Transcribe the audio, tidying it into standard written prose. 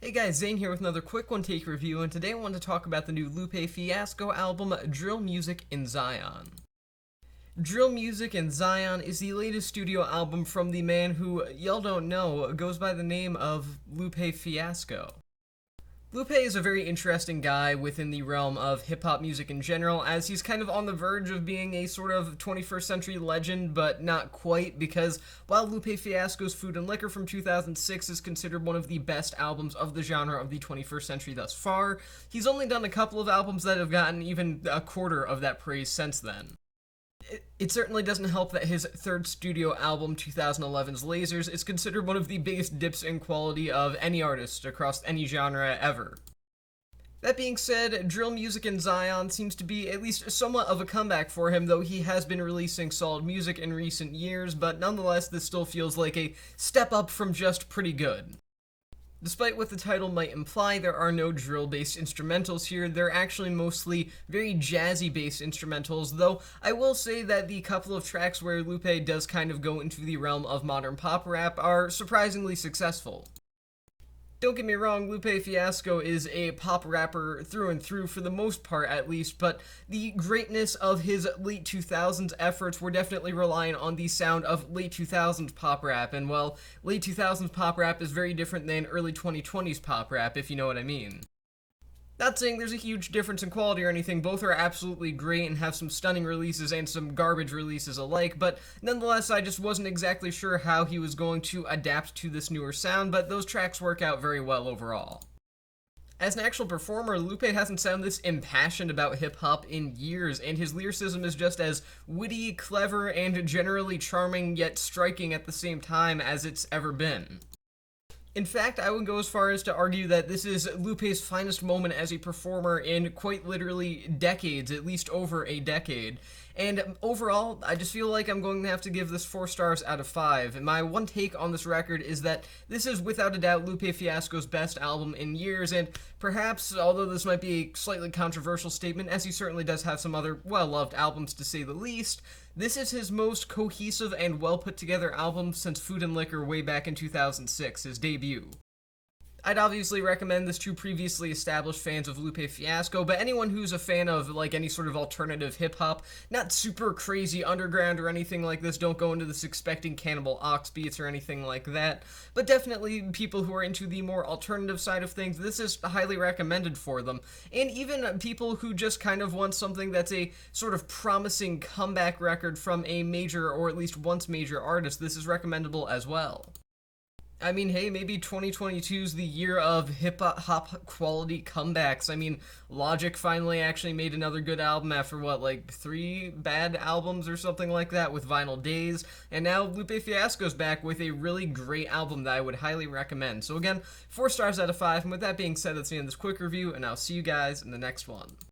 Hey guys, Zane here with another quick one take review, and today I want to talk about the new Lupe Fiasco album, Drill Music in Zion. Drill Music in Zion is the latest studio album from the man who, y'all don't know, goes by the name of Lupe Fiasco. Lupe is a very interesting guy within the realm of hip-hop music in general, as he's kind of on the verge of being a sort of 21st century legend, but not quite, because while Lupe Fiasco's Food and Liquor from 2006 is considered one of the best albums of the genre of the 21st century thus far, he's only done a couple of albums that have gotten even a quarter of that praise since then. It certainly doesn't help that his third studio album, 2011's Lasers, is considered one of the biggest dips in quality of any artist across any genre ever. That being said, Drill Music in Zion seems to be at least somewhat of a comeback for him, though he has been releasing solid music in recent years, but nonetheless this still feels like a step up from just pretty good. Despite what the title might imply, there are no drill-based instrumentals here. They're actually mostly very jazzy-based instrumentals, though I will say that the couple of tracks where Lupe does kind of go into the realm of modern pop rap are surprisingly successful. Don't get me wrong, Lupe Fiasco is a pop rapper through and through for the most part at least, but the greatness of his late 2000s efforts were definitely relying on the sound of late 2000s pop rap, and well, late 2000s pop rap is very different than early 2020s pop rap, if you know what I mean. Not saying there's a huge difference in quality or anything, both are absolutely great and have some stunning releases and some garbage releases alike, but nonetheless I just wasn't exactly sure how he was going to adapt to this newer sound, but those tracks work out very well overall. As an actual performer, Lupe hasn't sounded this impassioned about hip-hop in years, and his lyricism is just as witty, clever, and generally charming yet striking at the same time as it's ever been. In fact, I would go as far as to argue that this is Lupe's finest moment as a performer in quite literally decades, at least over a decade. And overall, I just feel like I'm going to have to give this 4 stars out of 5. And my one take on this record is that this is without a doubt Lupe Fiasco's best album in years, and perhaps, although this might be a slightly controversial statement, as he certainly does have some other well-loved albums to say the least, this is his most cohesive and well-put-together album since Food and Liquor way back in 2006, his debut. I'd obviously recommend this to previously established fans of Lupe Fiasco, but anyone who's a fan of like any sort of alternative hip-hop, not super crazy underground or anything like this, don't go into this expecting Cannibal Ox beats or anything like that, but definitely people who are into the more alternative side of things, this is highly recommended for them. And even people who just kind of want something that's a sort of promising comeback record from a major or at least once major artist, this is recommendable as well. I mean, hey, maybe 2022's the year of hip-hop quality comebacks. I mean, Logic finally actually made another good album after, what, like 3 bad albums or something like that with Vinyl Days, and now Lupe Fiasco's back with a really great album that I would highly recommend. So again, 4 stars out of 5, and with that being said, that's the end of this quick review, and I'll see you guys in the next one.